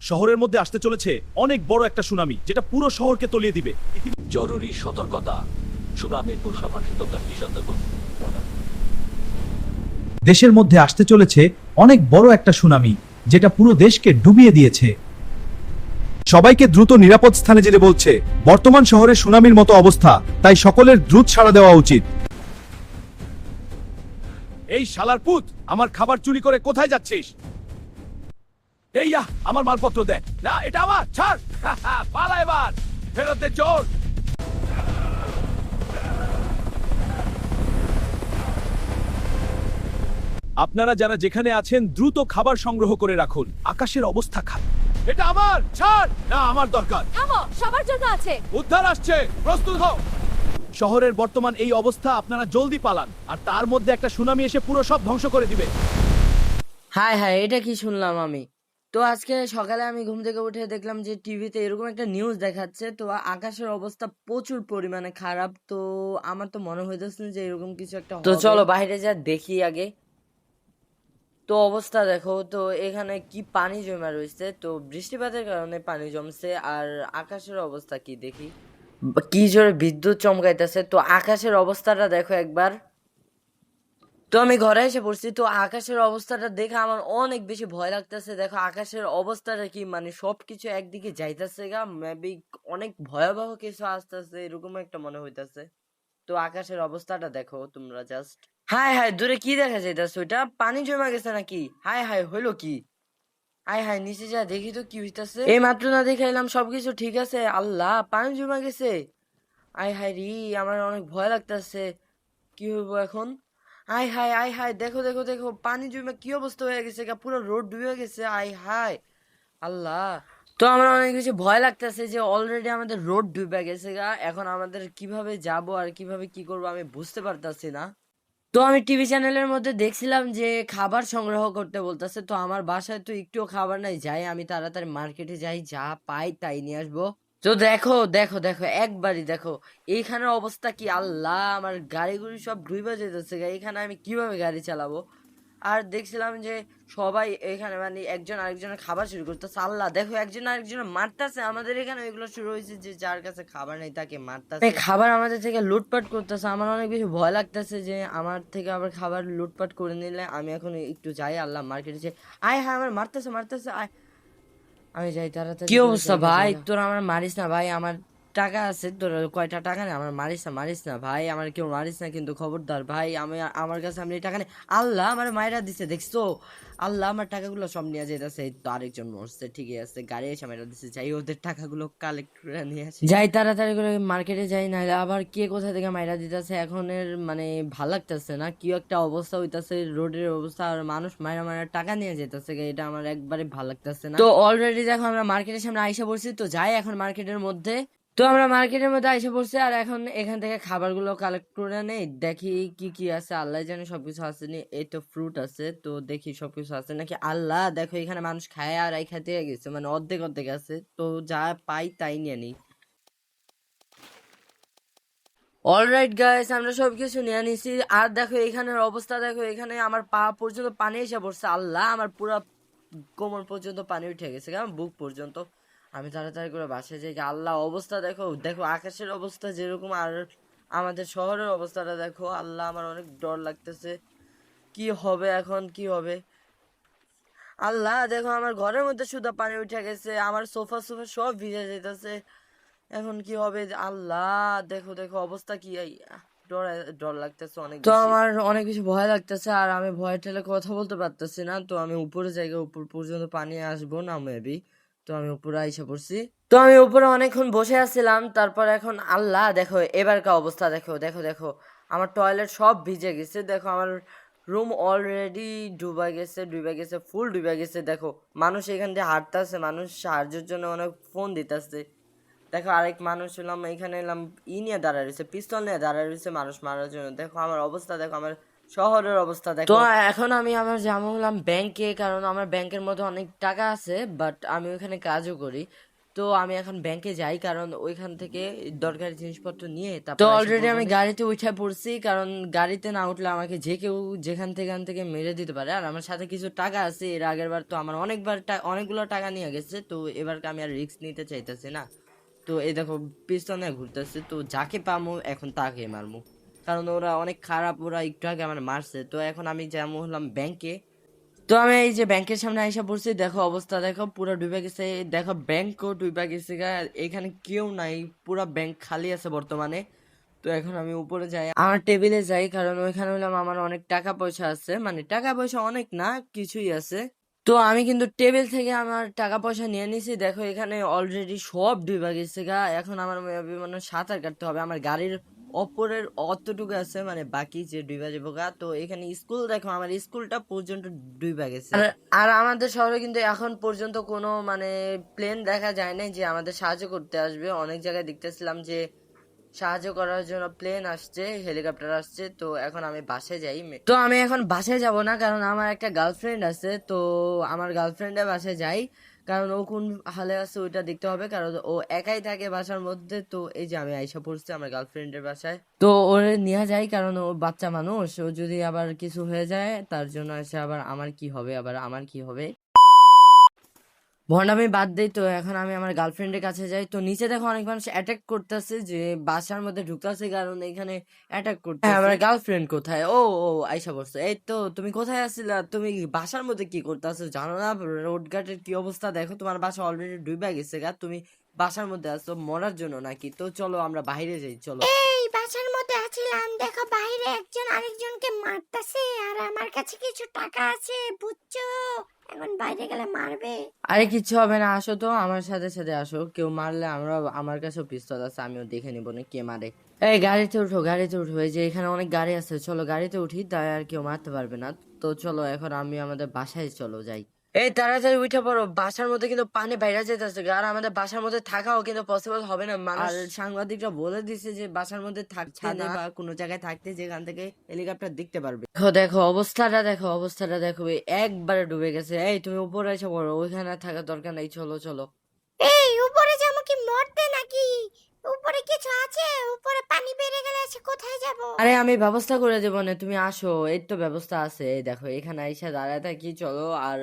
শহরের মধ্যে আসতে চলেছে অনেক বড় একটা সুনামি, যেটা পুরো শহরকে তলিয়ে দিবে। জরুরি সতর্কতা, সুনামির পূর্বাভাসিততা কি সতর্ক। দেশের মধ্যে আসতে চলেছে অনেক বড় একটা সুনামি, যেটা পুরো দেশকে ডুবিয়ে দিয়েছে। সবাইকে দ্রুত নিরাপদ স্থানে যেতে বলছে। বর্তমান শহরে সুনামির মতো অবস্থা, তাই সকলের দ্রুত সাড়া দেওয়া উচিত। এই শালার পুত, আমার খাবার চুরি করে কোথায় যাচ্ছিস? এইয়া, আমার মালপত্র দে। না, এটা আমার, ছাড়। পালা এবার, ফেরত দে চোর। আপনারা যারা যেখানে আছেন দ্রুত খাবার সংগ্রহ করে রাখুন। আকাশের অবস্থা খারাপ। এটা আমার, ছাড়। না, আমার দরকার। থামো, সবার জন্য আছে। উদ্ধার আসছে, প্রস্তুত হও। শহরের বর্তমান এই অবস্থা, আপনারা জলদি পালান, আর তার মধ্যে একটা সুনামি এসে পুরো সব ধ্বংস করে দিবে। হায় হায়, এটা কি শুনলাম আমি? তো আজকে সকালে আমি ঘুম থেকে উঠে দেখলাম যে টিভিতে এরকম একটা নিউজ দেখাচ্ছে। তো আকাশের অবস্থা প্রচুর পরিমাণে খারাপ। তো আমার তো মনে হইতেছে যে এরকম কিছু একটা তো চলো বাইরে যা দেখি আগে। তো অবস্থা দেখো, তো এখানে কি পানি জমা রয়েছে। তো বৃষ্টিপাতের কারণে পানি জমছে। আর আকাশের অবস্থা কি দেখি, কি জোরে বিদ্যুৎ চমকাইতেছে। তো আকাশের অবস্থাটা দেখো একবার। তো আমি ঘরে এসে পড়ছি। তো আকাশের অবস্থাটা দেখে আমার অনেক বেশি ভয় লাগতেছে। দেখো আকাশের অবস্থাটা কি, মানে সবকিছু একদিকে যাইতেছে গা, মেবি অনেক ভয়াবহ কিছু আসতেছে, এরকম একটা মনে হইতাছে। তো আকাশের অবস্থাটা দেখো তোমরা জাস্ট। হায় হায়, দূরে কি দেখা যাইতেছে? ওইটা পানি জমা গেছে নাকি? হায় হায়, হইলো কি? হায় হায়, নিচে যা দেখি তো কি হইতাছে। এই মাত্র না দেখাইলাম সবকিছু ঠিক আছে, আল্লাহ পানি জমা গেছে। আয় হায় রি, আমার অনেক ভয় লাগতেছে। কি হইব এখন? আয় হায় আয় হায়, দেখো দেখো দেখো, পানি জমে কি অবস্থা হয়ে গেছে গা, পুরো রোড ডুবে গেছে। আয় হায় আল্লাহ। তো আমার অনেক বেশি ভয় লাগতেছে যে অলরেডি আমাদের রোড ডুবে গেছে গা। এখন আমাদের কিভাবে যাব আর কিভাবে কি করবো আমি বুঝতে পারতাছি না। তো আমি টিভি চ্যানেলের মধ্যে দেখছিলাম যে খাবার সংগ্রহ করতে বলতেছে। তো আমার বাসায় তো একটুও খাবার নাই, যাই আমি তাড়াতাড়ি মার্কেটে যাই, যা পাই তাই নিয়ে আসবো। তো দেখো দেখো দেখো, একবারই দেখো এইখানের অবস্থা কি, আল্লাহ আমার গাড়িগুলি সব ডুইবা যেতেছে গা। এখানে আমি কিভাবে গাড়ি চালাবো? আর দেখছিলাম যে সবাই এখানে মানে একজন আরেকজনের খাবার শুরু করতেছে। আল্লাহ দেখো, একজন আরেকজনের মারতেছে। আমাদের এখানে এগুলো শুরু হয়েছে যে যার কাছে খাবার নেই তাকে মারতেছে, খাবার আমাদের থেকে লুটপাট করতেছে। আমার অনেক বেশি ভয় লাগতেছে যে আমার থেকে আবার খাবার লুটপাট করে নিলে। আমি এখন একটু যাই, আল্লাহ মার্কেটে যাই। আয় হ্যাঁ, আমার মারতেছে মারতেছে, আয় আমি যাই তাড়াতাড়ি। কি অবস্থা ভাই? তোর আমার মারিস না ভাই, আমার টাকা আছে। তোর কয়টা টাকা নেই, আমার মারিস না মারিস না ভাই, আমার কেউ মারিস না কিন্তু খবরদার ভাই। আমি আমার কাছে আমি টাকা নেই। আল্লাহ আমার মায়েরা দিছে, দেখছো? আল্লাহ আমার টাকাগুলো সব নিয়ে যেতেছে। তো আরেকজন মরছে, ঠিকই আছে, গাড়ি এসে মায়েরা দিছে। যাই ওদের টাকাগুলো কালেক্ট করে নিয়ে আসি, যাই তাড়াতাড়ি করে মার্কেটে যাই, নাহলে আবার কে কোথা থেকে মায়েরা দিতেছে। এখনের মানে ভাল লাগতেছে না, কি একটা অবস্থা হইতাছে রোডের অবস্থা, আর মানুষ মায়েরা মায়েরা টাকা নিয়ে যেতেছে। এটা আমার একবারে ভাল লাগতেছে না। তো অলরেডি দেখো আমরা মার্কেটের সামনে আইসা পড়ছি। তো যাই এখন মার্কেটের মধ্যে। তো আমরা মার্কেটের মধ্যে আইসা পড়ছি, আর এখন এখান থেকে খাবারগুলো কালেক্ট করে নেই, দেখি কি কি আছে। আল্লাহ জানে সবকিছু আছে নি। এই তো ফ্রুট আছে, তো দেখি সবকিছু আছে নাকি। আল্লাহ দেখো, এখানে মানুষ খায় আর এই খাইতে গেছে, মানে অর্ধেক অর্ধেক আছে। তো যা পাই তাই নিয়ে নিই। অলরাইট গাইস, আমরা সবকিছু নিয়ে নিছি। আর দেখো এখানের অবস্থা দেখো, এখানে আমার পা পর্যন্ত পানি এসে পড়ছে। আল্লাহ আমার পুরা কোমর পর্যন্ত পানি উঠে গেছে, কেমন বুক পর্যন্ত। আমি তাড়াতাড়ি করে বাসায় যাই। আল্লাহ অবস্থা দেখো, দেখো আকাশের অবস্থা যেরকম, আর আমাদের শহরের অবস্থাটা দেখো। আল্লাহ আমার অনেক ডর লাগতেছে, কি হবে এখন, কি হবে? আল্লাহ দেখো আমার ঘরের মধ্যে শুধু পানি উঠে গেছে, আমার সোফা সোফা সব ভিজে যেতেছে। এখন কি হবে? আল্লাহ দেখো দেখো অবস্থা কি, ডর ডর লাগতেছে অনেক। তো আমার অনেক বেশি ভয় লাগতেছে, আর আমি ভয় ঠেলে কথা বলতে পারতেছি না। তো আমি উপরে জায়গায় উপর পর্যন্ত পানি আসবো না মেবি। তো আমি উপরে আইসা পড়ছি। তো আমি উপরে অনেকক্ষণ বসে আছিলাম। তারপর এখন আল্লাহ দেখো এবারকার অবস্থা দেখো দেখো দেখো, আমার টয়লেট সব ভিজে গেছে। দেখো আমার রুম অলরেডি ডুবে গেছে ফুল ডুবে গেছে। দেখো মানুষ এখান দিয়ে হাঁটতেছে, মানুষ সাহায্যের জন্য অনেক ফোন দিতেছে। দেখো আরেক মানুষ এলাম, এখানে এলাম ই নিয়ে দাঁড়ায় রয়েছে, পিস্তল নিয়ে দাঁড়ায় রয়েছে মানুষ মারার জন্য। দেখো আমার অবস্থা দেখো, আমার শহরের অবস্থা দেখো। তো এখন আমি আমার যাবো হলাম ব্যাংকে, কারণ আমার ব্যাংকের মধ্যে অনেক টাকা আছে, বাট আমি ওখানে কাজও করি। তো আমি এখন ব্যাংকে যাই, কারণ ওইখান থেকে দরকারি জিনিসপত্র নিয়ে তো অলরেডি আমি গাড়িতে উঠে পড়ছি, কারণ গাড়িতে না উঠলে আমাকে যে কেউ যেখান থেকে মেরে দিতে পারে। আর আমার সাথে কিছু টাকা আছে, এর আগের বার তো আমার অনেকগুলো টাকা নিয়ে গেছে, তো এবার আমি আর রিস্ক নিতে চাইতেছি না। তো এই দেখো পিছনে ঘুরতেছে, তো যাকে পামু এখন তাকে মারমু, কারণ ওরা অনেক খারাপ, ওরা একটু আগে আমার মারছে। তো এখন আমি যেমন হলাম ব্যাংকে, তো আমি এই যে ব্যাংকের সামনে আইসা পড়ছি, দেখো অবস্থা দেখো পুরো ডুবে গেছে, দেখো ব্যাংকও ডুবে গেছে গা, এখানে কেউ নাই, পুরো ব্যাংক খালি আছে বর্তমানে। তো এখন আমি উপরে যাই, আমার টেবিলে যাই, কারণ ওইখানে হলাম আমার অনেক টাকা পয়সা আছে, মানে টাকা পয়সা অনেক না, কিছুই আছে। তো আমি কিন্তু টেবিল থেকে আমার টাকা পয়সা নিয়ে নিছি, দেখো এখানে অলরেডি সব ডুবে গেছে গা। এখন আমার মানে সাঁতার কাটতে হবে, আমার গাড়ির অপরের অতটুকু আছে, মানে বাকি যে ডুবা যাবো গা। তো এখানে স্কুল দেখো, আমার স্কুলটা পর্যন্ত ডুবা গেছে। আর আমাদের শহরে কিন্তু এখন পর্যন্ত কোনো মানে প্লেন দেখা যায় নাই যে আমাদের সাহায্য করতে আসবে। অনেক জায়গায় দেখতেছিলাম যে সাহায্য করার জন্য প্লেন আসছে, হেলিকপ্টার আসছে। তো এখন আমি বাসে যাই, তো আমি এখন বাসে যাব না, কারণ আমার একটা গার্লফ্রেন্ড আছে। তো আমার গার্লফ্রেন্ডের বাসায় যাই, কারণ ও কোন হালে আছে ওইটা দেখতে হবে, কারণ ও একাই থাকে বাসার মধ্যে। তো এই যে আমি আইসা পড়ছি আমার গার্লফ্রেন্ডের বাসায়, তো ওরে নিয়ে যাই, কারণ ও বাচ্চা মানুষ, ও যদি আবার কিছু হয়ে যায় তার জন্য এসে আবার আমার কি হবে, আবার আমার কি হবে। ভন্ডামি বাদ দেই, তো এখন আমি আমার গার্লফ্রেন্ডের কাছে যাই। তো নিচে দেখো অনেক মানুষ অ্যাটাক করতেছে, যে বাসার মধ্যে ঢুকতেছে, কারণ এখানে অ্যাটাক করতে। আমার গার্লফ্রেন্ড কোথায়? ও ও আইসা পড়ছে। এই তো তুমি কোথায় আসছিলা? তুমি বাসার মধ্যে কি করতেছো জানো না? রোড ঘাটের কি অবস্থা দেখো, তোমার বাসা অলরেডি ডুবে গেছে গা, তুমি বাসার মধ্যে আছো মরার জন্য নাকি? তো চলো আমরা বাইরে যাই, চলো। এই বাসার মধ্যে আছিলাম, দেখো বাইরে একজন আরেকজনকে মারতাছে, আর আমার কাছে কিছু টাকা আছে বুঝছো, এখন বাইরে গেলে মারবে। আরে কিচ্ছু হবে না, আসো তো আমার সাথে সাথে আসো, কেউ মারলে আমার কাছেও পিস্তল আছে, আমিও দেখে নিবো না কে মারে। এই গাড়িতে উঠো, গাড়িতে উঠো, এই যে এখানে অনেক গাড়ি আছে, চলো গাড়িতে উঠি, তাই আর কেউ মারতে পারবে না। তো চলো এখন আমি আমাদের বাসায় চলো যাই। এই তাড়াতাড়ি উঠে পড়ো, বাসার মধ্যে কিন্তু পানি বাইরে যেতেছে, আর আমাদের বাসার মধ্যে থাকাও কিন্তু পসিবল হবে না। আর সাংবাদিকরা বলে দিছে যে বাসার মধ্যে থাকতে না, বা কোনো জায়গায় থাকতে যেখান থেকে হেলিকপ্টার দেখতে পারবে। দেখো দেখো অবস্থাটা দেখো, অবস্থাটা দেখো, এই একবারে ডুবে গেছে। এই তুমি উপরে এসে পড়ো, ওইখানে আর থাকার দরকার নেই, চলো চলো। এই উপরে যাবো কি মরতে নাকি? উপরে কিছু আছে? উপরে পানি বেড়ে গেলে আছে কোথায় যাব? আরে আমি ব্যবস্থা করে দেবো না, তুমি আসো, এই তো ব্যবস্থা আছে। এই দেখো এখানে আইসা দাঁড়ায় থাকি, চলো। আর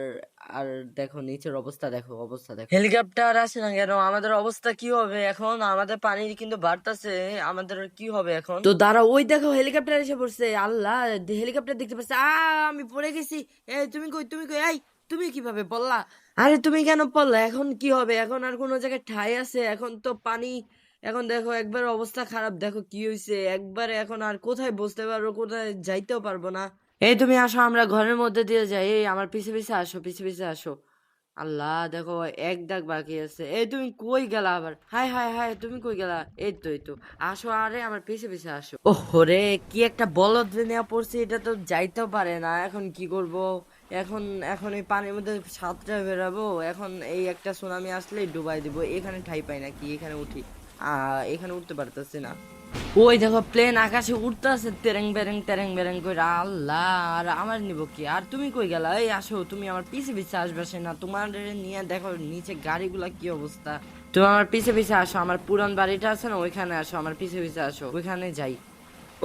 আর দেখো নিচের অবস্থা দেখো, অবস্থা দেখো, হেলিকপ্টার আসে না কেন? আমাদের অবস্থা কি হবে এখন? আমাদের পানি কিন্তু বাড়তেছে, আমাদের কি হবে এখন? তো দাঁড়া, ওই দেখো হেলিকপ্টার এসে পড়ছে, আল্লাহ, হেলিকপ্টার দেখতে পাচ্ছি। আমি পড়ে গেছি। এই তুমি কই, তুমি কই? এই তুমি কিভাবে পড়লা? আরে তুমি কেন পড়লা? এখন কি হবে? এখন আর কোনো জায়গায় ঠাই আছে? এখন তো পানি, এখন দেখো একবার অবস্থা খারাপ, দেখো কি হয়েছে একবারে, এখন আর কোথায় বসতে পারবো, কোথায় যাইতেও পারবো না। এই তুমি আসো, আমরা ঘরের মধ্যে দিয়ে যাই, এই আমার পিছে পিছে আসো, পিছে পিছে আসো। আল্লাহ, দেখো এক দাগ বাকি আছে। এই তুমি কই গেলা আবার? হাই হাই হাই, তুমি কই গেলা? এই তো, এই তো, আসো, আরে আমার পিছে পিছে আসো। ওহরে, কি একটা বলদ নেওয়া পড়ছে, এটা তো যাইতেও পারে না, এখন কি করব? এখন এখন এই পানির মধ্যে সাঁতরে বেরাবো, এখন এই একটা সুনামি আসলেই ডুবাই দিব। এখানে ঠাই পাই নাকি? এখানে উঠি, এখানে উঠতে পারতেছি না। ওই দেখো প্লেন আকাশে উঠতেছে, তেরেং বেরেং করে, আল্লাহ, আর আমার নিব কি? আর তুমি কই গেলা? এই আসো, তুমি আমার পিছে পিছে আসবে না, তোমার নিয়ে দেখো নিচে গাড়িগুলা কি অবস্থা। তুমি আমার পিছে পিছে আসো, আমার পুরান বাড়িটা আছে না, ওইখানে আসো, আমার পিছে পিছে আসো, ওইখানে যাই।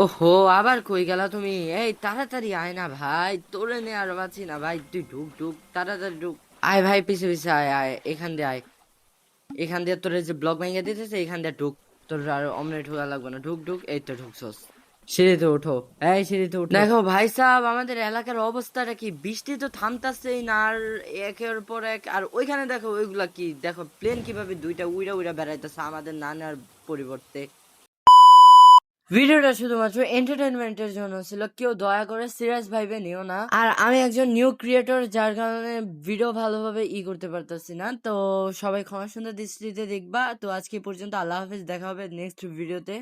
ওহো, আবার কই গেলা তুমি? এই তাড়াতাড়ি আয় না ভাই, তোরে নে আর বাঁচি না ভাই, তুই ঢুক ঢুক, তাড়াতাড়ি ঢুক, আয় ভাই, পিছে পিছে আয়, আয় এখান দিয়ে আয়, এখান দিয়ে তোর যে ব্লক ভেঙে দিতেছে, এখান দিয়ে ঢুক, তোর আর অমনে ঢোকা লাগবে না, ঢুক ঢুক, এই তো ঢুকছস। সিঁড়িতে ওঠো, এই সিঁড়িতে উঠো। দেখো ভাই সাহেব, আমাদের এলাকার অবস্থাটা কি? বৃষ্টি তো থামতাছেই না, আর একের পর এক, আর ওইখানে দেখো ওইগুলা কি, দেখো প্লেন কিভাবে দুইটা উইড়া উইড়া বেড়াইতেছে আমাদের নানার পরিবর্তে। ভিডিওটা শুধুমাত্র এন্টারটেনমেন্টের জন্য ছিল, কেউ দয়া করে সিরিয়াস ভাইবে নিও না। আর আমি একজন নিউ ক্রিয়েটর, যার কারণে ভিডিও ভালোভাবে করতে পারতেছি না, তো সবাই ক্ষমা সুন্দর দৃষ্টিতে দেখবা। তো আজকে পর্যন্ত, আল্লাহ হাফেজ, দেখা হবে নেক্সট ভিডিওতে।